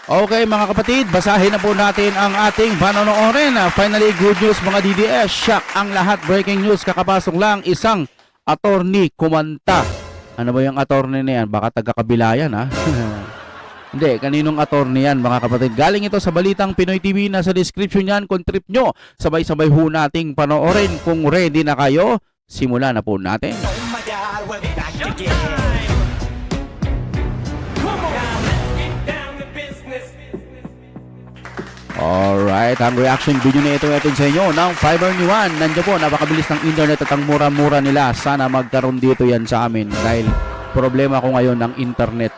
Okay mga kapatid, basahin na po natin ang ating panonoorin. Finally, good news mga DDS. Shock ang lahat. Breaking news. Kakapasok lang isang attorney kumanta. Ano ba yung attorney na yan? Baka taga-kabila yan ha? Hindi, kaninong attorney yan mga kapatid? Galing ito sa Balitang Pinoy TV. Nasa description yan kung trip nyo. Sabay-sabay ho nating panoorin. Kung ready na kayo, simulan na po natin. Oh my God, we're back again. Alright, ang reaction video na ito natin sa inyo ng Fiber ni Juan. Nandiyo po, napakabilis ng internet at ang mura-mura nila. Sana magkaroon dito yan sa amin dahil problema ko ngayon ng internet.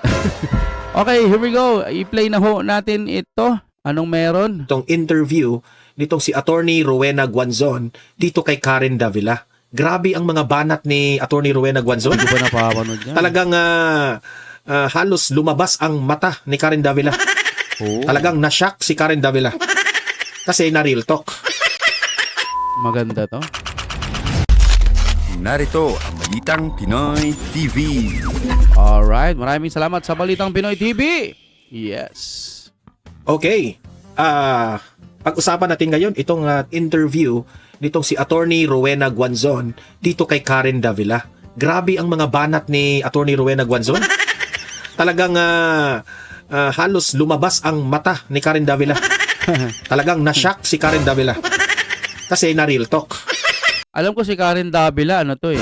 Okay, here we go. I-play na ho natin ito. Anong meron? Itong interview nitong si Attorney Rowena Guanzon dito kay Karen Davila. Grabe ang mga banat ni Attorney Rowena Guanzon. Hindi ko na papanood yan. Talagang halos lumabas ang mata ni Karen Davila. Oh, Talagang na-shock si Karen Davila. Kasi na real talk. maganda to. Narito ang Balitang Pinoy TV. Alright, maraming salamat sa Balitang Pinoy TV. Yes. Okay. Pag-usapan natin ngayon itong interview nitong si Attorney Rowena Guanzon dito kay Karen Davila. Grabe ang mga banat ni Attorney Rowena Guanzon. Talagang halos lumabas ang mata ni Karen Davila. Talagang na-shock si Karen Davila. Kasi na real talk. Alam ko si Karen Davila, ano to eh.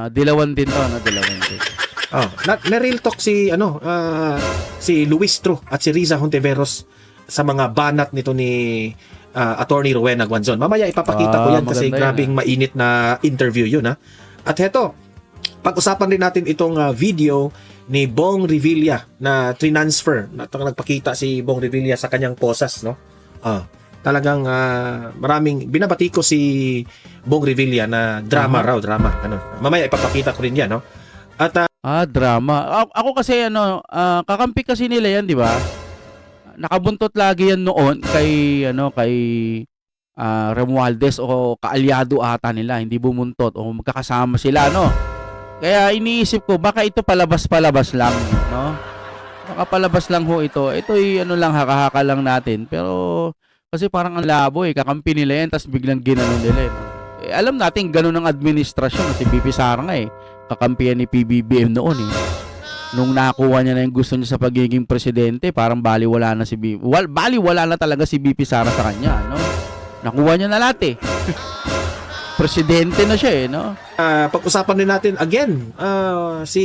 Dilawan din to, ano? Dilawan din. Na real talk si si Luis Tru at si Riza Hontiveros sa mga banat nito ni Attorney Rowena Guanzon. Mamaya ipapakita ko yan kasi maganda grabing mainit na interview yun ha. At heto, pag-usapan rin natin itong video ni Bong Revilla na transfer na nagpakita si Bong Revilla sa kanyang posas, no? Talagang maraming binabati ko si Bong Revilla na drama raw, drama. Ano? Mamaya ipapakita ko rin yan, no? At Drama. Ako kasi kakampi kasi nila yan, di ba? Nakabuntot lagi yan noon kay Romualdez o kaalyado ata nila, hindi bumuntot o magkakasama sila, no? Kaya iniisip ko baka ito palabas lang, no? Baka palabas lang ho ito. Ito ay lang haka-haka lang natin. Pero kasi parang ang labo eh, kakampi nila yan tapos biglang ginanon nila. Alam natin ganun ang administrasyon si BP Sara nga eh. Kakampihan ni PBBM noon eh. Nung nakuha niya na yung gusto niya sa pagiging presidente, parang baliwala na si BP. Baliwala na talaga si BP Sara sa kanya, no? Nakuha niya na lahat eh. Presidente na siya eh, no? pag-usapan din natin again si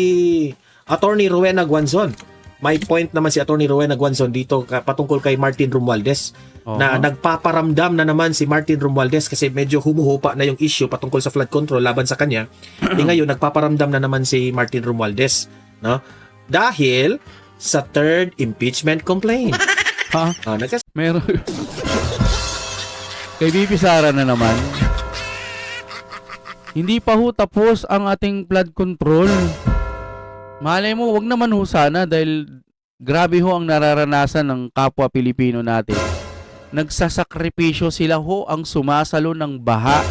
Attorney Rowena Guanzon. May point naman si Attorney Rowena Guanzon dito patungkol kay Martin Romualdez. Na nagpaparamdam na naman si Martin Romualdez kasi medyo humuhupa na yung issue patungkol sa flood control laban sa kanya. Ngayon nagpaparamdam na naman si Martin Romualdez, no? Dahil sa third impeachment complaint. Ha? Meron. Kay BP Sara na naman. Hindi pa ho tapos ang ating flood control. Malay mo, wag naman ho sana dahil grabe ho ang nararanasan ng kapwa Pilipino natin. Nagsasakripisyo sila ho ang sumasalo ng baha.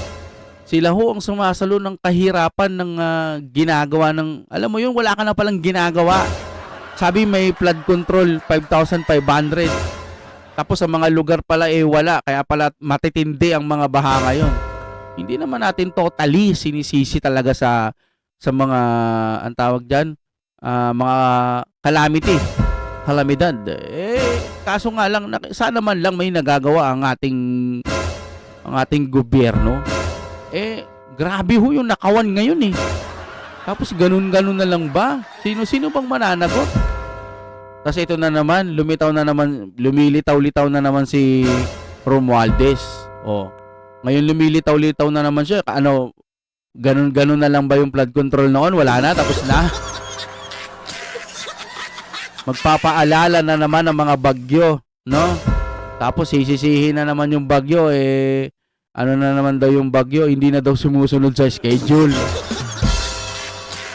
Sila ho ang sumasalo ng kahirapan ng ginagawa ng, alam mo yun, wala ka na palang ginagawa. Sabi may flood control 5,500. Tapos sa mga lugar pala wala, kaya pala matitindi ang mga baha ngayon. Hindi naman natin totally sinisisi talaga sa mga ang tawag diyan, mga kalamidad. Kaso nga lang sana man lang may nagagawa ang ating gobyerno. Grabe ho yung nakawan ngayon eh. Tapos ganun-ganun na lang ba? Sino bang mananagot? Kasi ito na naman, lumilitaw-litaw na naman si Romualdez. Ngayon lumilitaw-litaw na naman siya. Ganun na lang ba yung flood control noon? Wala na, tapos na. Magpapaalala na naman ng mga bagyo, no? Tapos sisisihin na naman yung bagyo, ano na naman daw yung bagyo, hindi na daw sumusunod sa schedule.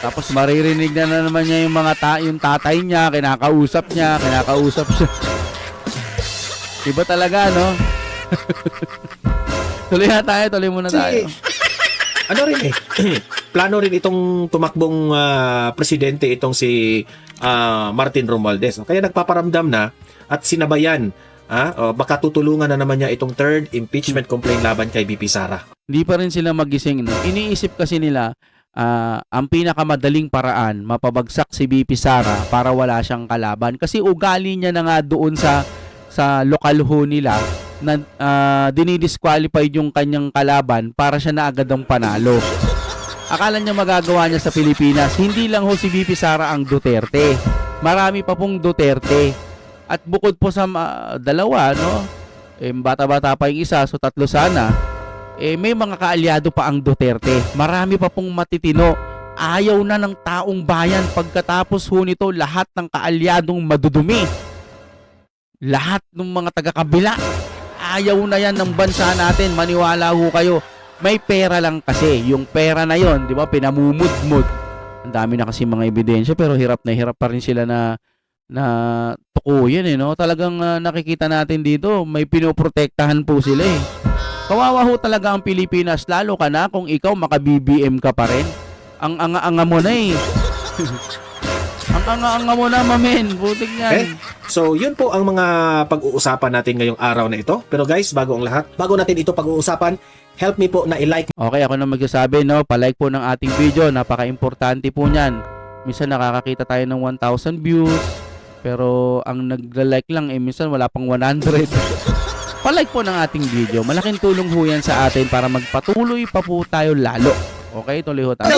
Tapos maririnig na naman niya yung tatay niya, kinakausap siya. Iba talaga, no? Tuloy muna tayo. ano rin eh, plano rin itong tumakbong presidente itong si Martin Romualdez. Kaya nagpaparamdam na at sinabayan, baka tutulungan na naman niya itong third impeachment complaint laban kay BP Sara. Hindi pa rin sila magising. No? Iniisip kasi nila, ang pinakamadaling paraan, mapabagsak si BP Sara para wala siyang kalaban. Kasi ugali niya na nga doon sa lokal ho nila na dinidisqualified yung kanyang kalaban para siya na agad ang panalo. Akala niya magagawa niya sa Pilipinas. Hindi lang ho si BP Sara ang Duterte. Marami pa pong Duterte. At bukod po sa dalawa, no? Bata-bata pa yung isa, so tatlo sana. May mga kaalyado pa ang Duterte. Marami pa pong matitino. Ayaw na ng taong bayan pagkatapos ho nito lahat ng kaalyadong madudumi. Lahat ng mga taga-kabila. Ayaw na yan ng bansa natin. Maniwala ho kayo. May pera lang kasi. Yung pera na yon, di ba, pinamumudmud. Ang dami na kasi mga ebidensya pero hirap pa rin sila na tukuyin no? Talagang nakikita natin dito, may pinoprotektahan po sila eh. Kawawa ho talaga ang Pilipinas, lalo ka na kung ikaw maka-BBM ka pa rin. Ang anga-anga mo na eh. Ang anga-anga mo na, mamen. Butik yan. Okay? So, yun po ang mga pag-uusapan natin ngayong araw na ito. Pero guys, bago ang lahat, bago natin ito pag-uusapan, help me po na i-like. Okay, ako na magsasabi, no? Palike po ng ating video. Napaka-importante po niyan. Minsan nakakakita tayo ng 1,000 views. Pero ang nagla-like lang, minsan wala pang 100. Palike po ng ating video. Malaking tulong ho yan sa atin para magpatuloy pa po tayo lalo. Okay, tuloy ho tayo.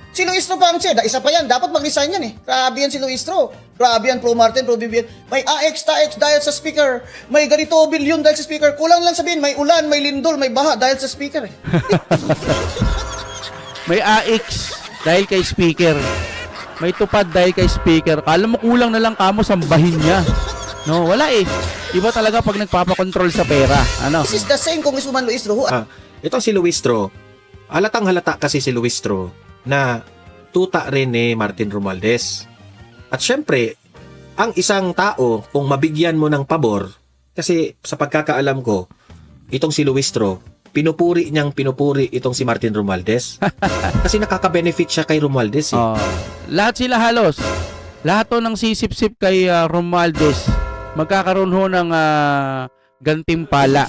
Si Luistro pa ang chair. Isa pa yan. Dapat mag-resign yan eh. Grabe yan si Luistro. Grabe yan, pro Martin, pro BBM. May AX, TAX dahil sa speaker. May ganito bilyon dahil sa speaker. Kulang lang sabihin, may ulan, may lindol, may baha dahil sa speaker eh. May AX dahil kay speaker. May tupad dahil kay speaker. Kala mo kulang na lang kamo sambahin niya. No, wala eh. Iba talaga pag nagpapakontrol sa pera. Ano? This is the same Congresswoman Luistro who Ito si Luistro. Halatang halata kasi si Luistro na tuta rin ni Martin Romualdez. At syempre, ang isang tao, kung mabigyan mo ng pabor, kasi sa pagkakaalam ko, itong si Luistro, pinupuri itong si Martin Romualdez. Kasi nakaka-benefit siya kay Romualdez. Eh. Lahat sila halos. Lahat to ng sisip-sip kay Romualdez, magkakaroon ho ng gantimpala.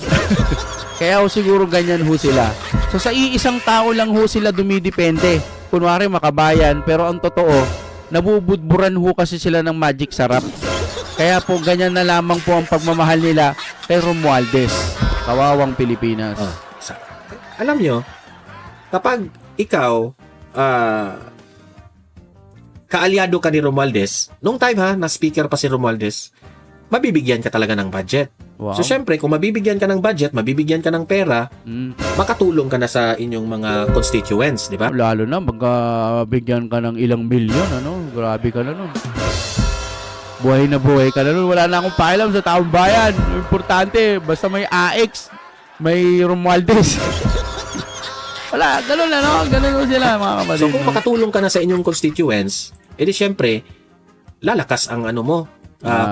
Kaya ho siguro ganyan ho sila. So sa iisang tao lang ho sila dumidepende. Kunwari makabayan, pero ang totoo, nabubudburan ho kasi sila ng magic sarap. Kaya po ganyan na lamang po ang pagmamahal nila kay Romualdez. Kawawang Pilipinas. Alam nyo, kapag ikaw kaalyado ka ni Romualdez, nung time na speaker pa si Romualdez, mabibigyan ka talaga ng budget. Wow. So syempre, kung mabibigyan ka ng budget, mabibigyan ka ng pera, makatulong ka na sa inyong mga constituents, di ba? Lalo na, magkabigyan ka ng ilang milyon, ano? Grabe ka na nun. Buhay na buhay ka na nun. Wala na akong pakialam sa taong bayan. Importante, basta may AX, may Romualdez. Wala, ganun na, no? Ganun sila, mga kapatid. So kung makatulong ka na sa inyong constituents, edi syempre, lalakas ang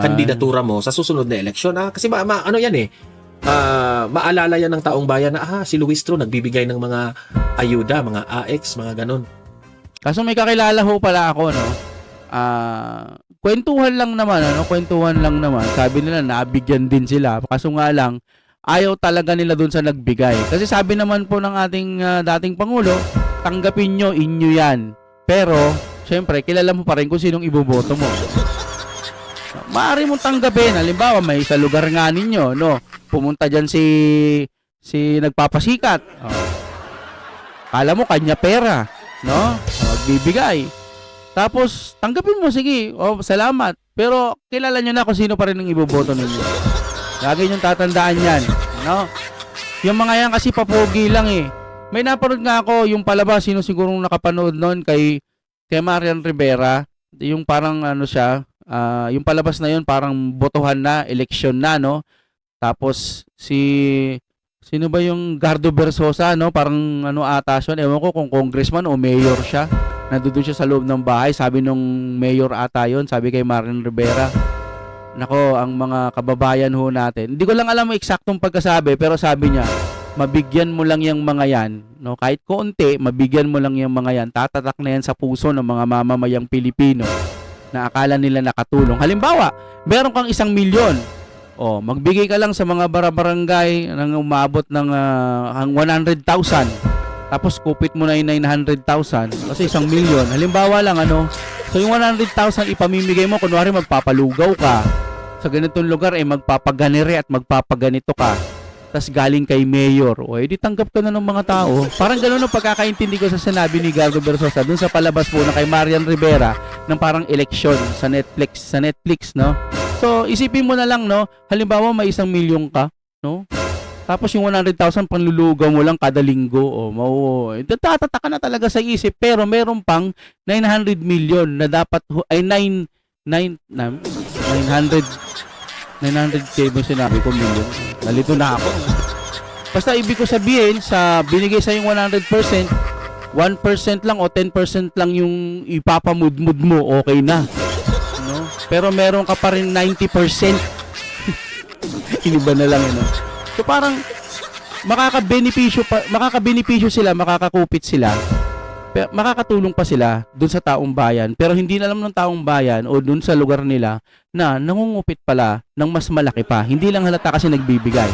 kandidatura mo sa susunod na eleksyon. Kasi ano yan eh, maalala yan ng taong bayan na si Luistro nagbibigay ng mga ayuda, mga AX, mga ganun. Kaso may kakilala ho pala ako, no? Kwentuhan lang naman. Sabi nila, nabigyan din sila. Kaso nga lang, ayaw talaga nila dun sa nagbigay. Kasi sabi naman po ng ating dating Pangulo, tanggapin nyo, inyo yan. Pero, syempre, kilala mo pa rin kung sinong iboboto mo. Maaari mong tanggapin. Halimbawa, may sa lugar nga ninyo, no? Pumunta dyan si nagpapasikat. Kala mo, kanya pera, no? Magbibigay. Tapos, tanggapin mo, sige. Salamat. Pero, kilala nyo na kung sino pa rin ang iboboto ninyo. Lagi nyo tatandaan yan, no? Yung mga yan kasi papogi lang eh. May napanood nga ako, yung palabas, sino sigurong nakapanood nun kay Marian Rivera. Yung parang siya, yung palabas na yun parang botohan na, eleksyon na, no? Tapos sino ba yung Gardo Versosa, no? Parang ata siya, ewan ko kung congressman o mayor siya. Nandoon siya sa loob ng bahay, sabi nung mayor ata yun, sabi kay Marian Rivera, nako, ang mga kababayan ho natin. Hindi ko lang alam ang eksaktong pagkasabi, pero sabi niya, mabigyan mo lang yung mga yan, no? Kahit konti, mabigyan mo lang yung mga yan, tatatak na yan sa puso ng mga mamamayang Pilipino na akala nila nakatulong. Halimbawa, meron kang 1 milyon. O, magbigay ka lang sa mga barangay nang umabot ng 100,000. Tapos kupit mo na yung 900,000 kasi 1 milyon. Halimbawa lang so yung 100,000 ipamimigay mo, kunwari magpapalugaw ka sa ganitong lugar, magpapaganire at magpapaganito ka. Tas galing kay mayor, o edi tanggap ka na ng mga tao. Parang gano'n ang pagkakaintindi ko sa sinabi ni Gardo Versosa dun sa palabas po na kay Marian Rivera ng parang eleksyon sa Netflix, no? So isipin mo na lang, no, halimbawa may 1 milyon ka, no? Tapos yung 100,000 panlulugaw mo lang kada linggo, tataka na talaga sa isip. Pero meron pang 900 million na dapat, 900k ba sinabi ko million? Nalito na ako. Basta ibig ko sabihin, sa binigay sa yung 100%, 1% lang o 10% lang yung ipapamudmud mo, okay na. No? Pero meron ka pa rin 90%. Iniba na lang, So parang makakabenepisyo sila, makakakupit sila. Makakatulong pa sila dun sa taong bayan, pero hindi na alam ng taong bayan o dun sa lugar nila na nangungupit pala ng mas malaki pa. Hindi lang halata kasi nagbibigay.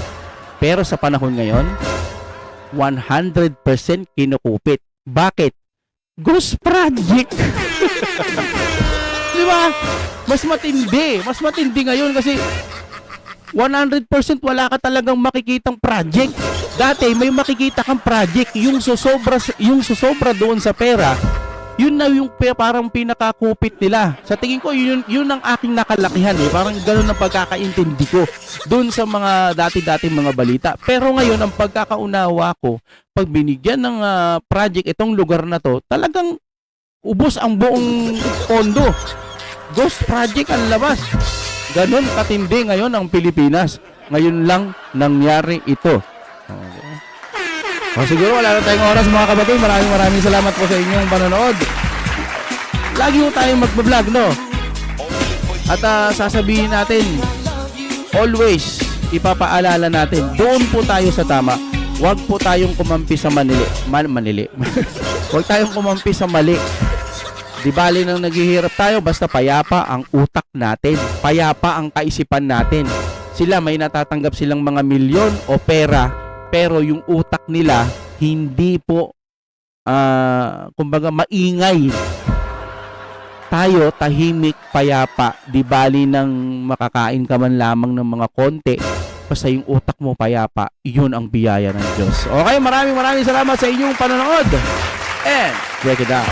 Pero sa panahon ngayon, 100% kinukupit. Bakit? Ghost Project! Di ba? Mas matindi ngayon kasi 100% wala ka talagang makikitang project. Dati may makikita kang project, yung susobra doon sa pera, yun na yung parang pinakakupit nila. Sa tingin ko, yun ang aking nakalakihan. Parang ganun ang pagkakaintindi ko doon sa mga dati-dati mga balita. Pero ngayon, ang pagkakaunawa ko, pag binigyan ng project itong lugar na to, talagang ubos ang buong pondo. Ghost Project ang labas. Ganun katindi ngayon ang Pilipinas. Ngayon lang nangyari ito. Siguro wala na tayong oras mga kabatoy. Maraming salamat po sa inyong panonood. Lagi po tayong mag-vlog, no? At sasabihin natin, always ipapaalala natin, doon po tayo sa tama. Huwag po tayong kumampi sa manili. Huwag tayong kumampi sa mali. Di bali nang naghihirap tayo, basta payapa ang utak natin. Payapa ang kaisipan natin. Sila may natatanggap silang mga milyon o pera, pero yung utak nila hindi po kumbaga maingay. Tayo tahimik, payapa. Di bali nang makakain ka man lamang ng mga konti, basta yung utak mo payapa, yun ang biyaya ng Diyos. Okay, maraming salamat sa inyong panonood. And check it out.